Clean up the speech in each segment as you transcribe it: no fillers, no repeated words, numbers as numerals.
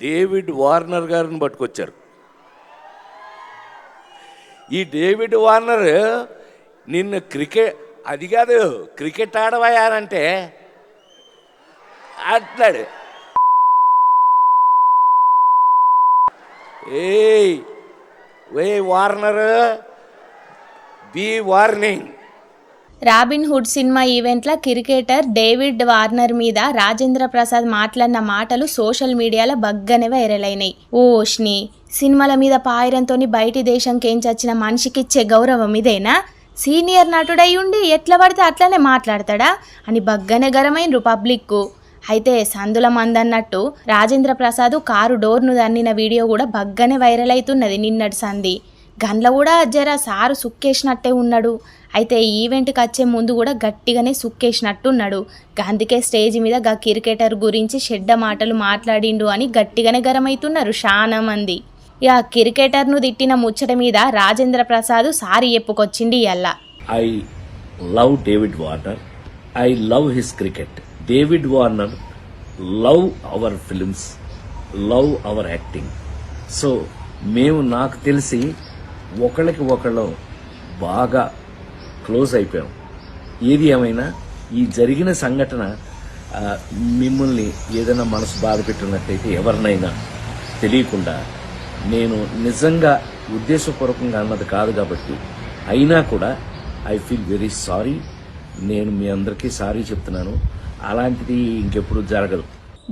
David Warner గారిని పట్టుకొచ్చారు. ఈ డేవిడ్ వార్నర్ నిన్ను అది కాదు క్రికెట్ ఆడవయానంటే అట్లాడు. A Warner, B warning. Robin Hood cinema ఈవెంట్లో క్రికెటర్ డేవిడ్ వార్నర్ మీద రాజేంద్ర ప్రసాద్ మాట్లాడిన మాటలు సోషల్ మీడియాలో బగ్గనే వైరల్ అయినాయి. ఓష్ని సినిమాల మీద పాయిరంతో బయటి దేశంకేంచొచ్చిన మనిషికి ఇచ్చే గౌరవం ఇదేనా? సీనియర్ నటుడై ఉండి ఎట్లా పడితే అట్లనే మాట్లాడతాడా అని బగ్గనే గరమైనరు పబ్లిక్కు. అయితే సందుల మందన్నట్టు రాజేంద్ర ప్రసాద్ కారు డోర్ను దన్నిన వీడియో కూడా బగ్గనే వైరల్ అవుతున్నది నిన్నటి సంధి. గన్ల కూడా జర సారు సుక్కేసినట్టే ఉన్నాడు. అయితే ఈవెంట్కి వచ్చే ముందు కూడా గట్టిగానే సుక్కేసినట్టున్నాడు. అందుకే స్టేజ్ మీద గా క్రికెటర్ గురించి చెడ్డ మాటలు మాట్లాడిండు అని గట్టిగానే గరమైతున్నారు చాలా మంది. ఇక క్రికెటర్ను తిట్టిన ముచ్చట మీద రాజేంద్ర ప్రసాద్ సారీ చెప్పుకొచ్చిండి. ఇయ్యాల I love David Warner, I love his cricket. David Warner love our films, love our acting. So మేము నాకు తెలిసి ఒకళ్ళకి ఒకళ్ళు బాగా క్లోజ్ అయిపోయాం. ఏది ఏమైనా ఈ జరిగిన సంఘటన మిమ్మల్ని ఏదైనా మనసు బాధ పెట్టినట్టయితే ఎవరినైనా తెలియకుండా, నేను నిజంగా ఉద్దేశపూర్వకంగా అన్నది కాదు కాబట్టి, అయినా కూడా ఐ ఫీల్ వెరీ సారీ. నేను మీ అందరికీ సారీ చెప్తున్నాను. అలాంటిది ఇంకెప్పుడు జరగదు.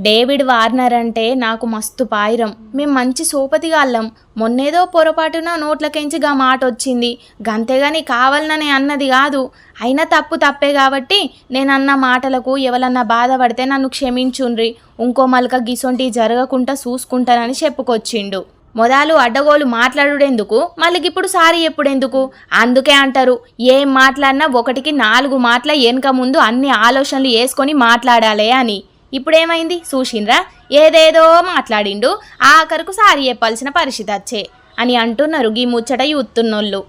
డేవిడ్ వార్నర్ అంటే నాకు మస్తు పాయిరం. మేం మంచి సోపతిగాళ్ళం. మొన్నేదో పొరపాటున నోట్లకెంచిగా మాట వచ్చింది, గంతేగాని కావాలననే అన్నది కాదు. అయినా తప్పే కాబట్టి నేనన్న మాటలకు ఎవరన్నా బాధపడితే నన్ను క్షమించుండ్రి. ఇంకో మలక గిసొంటి జరగకుండా చూసుకుంటానని చెప్పుకొచ్చిండు. మొదలు అడ్డగోలు మాట్లాడుడెందుకు, మళ్ళీ ఇప్పుడు సారీ ఎప్పుడెందుకు? అందుకే అంటారు, ఏం మాట్లాడినా 1కి 4 మాటల వెనక ముందు అన్ని ఆలోచనలు వేసుకొని మాట్లాడాలి అని. ఇప్పుడేమైంది చూసిండ్రా? ఏదేదో మాట్లాడిండు, ఆఖరుకు సారీ చెప్పాల్సిన పరిస్థితి వచ్చే అని అంటున్నారు గీ ముచ్చట యూత్తున్నోళ్ళు.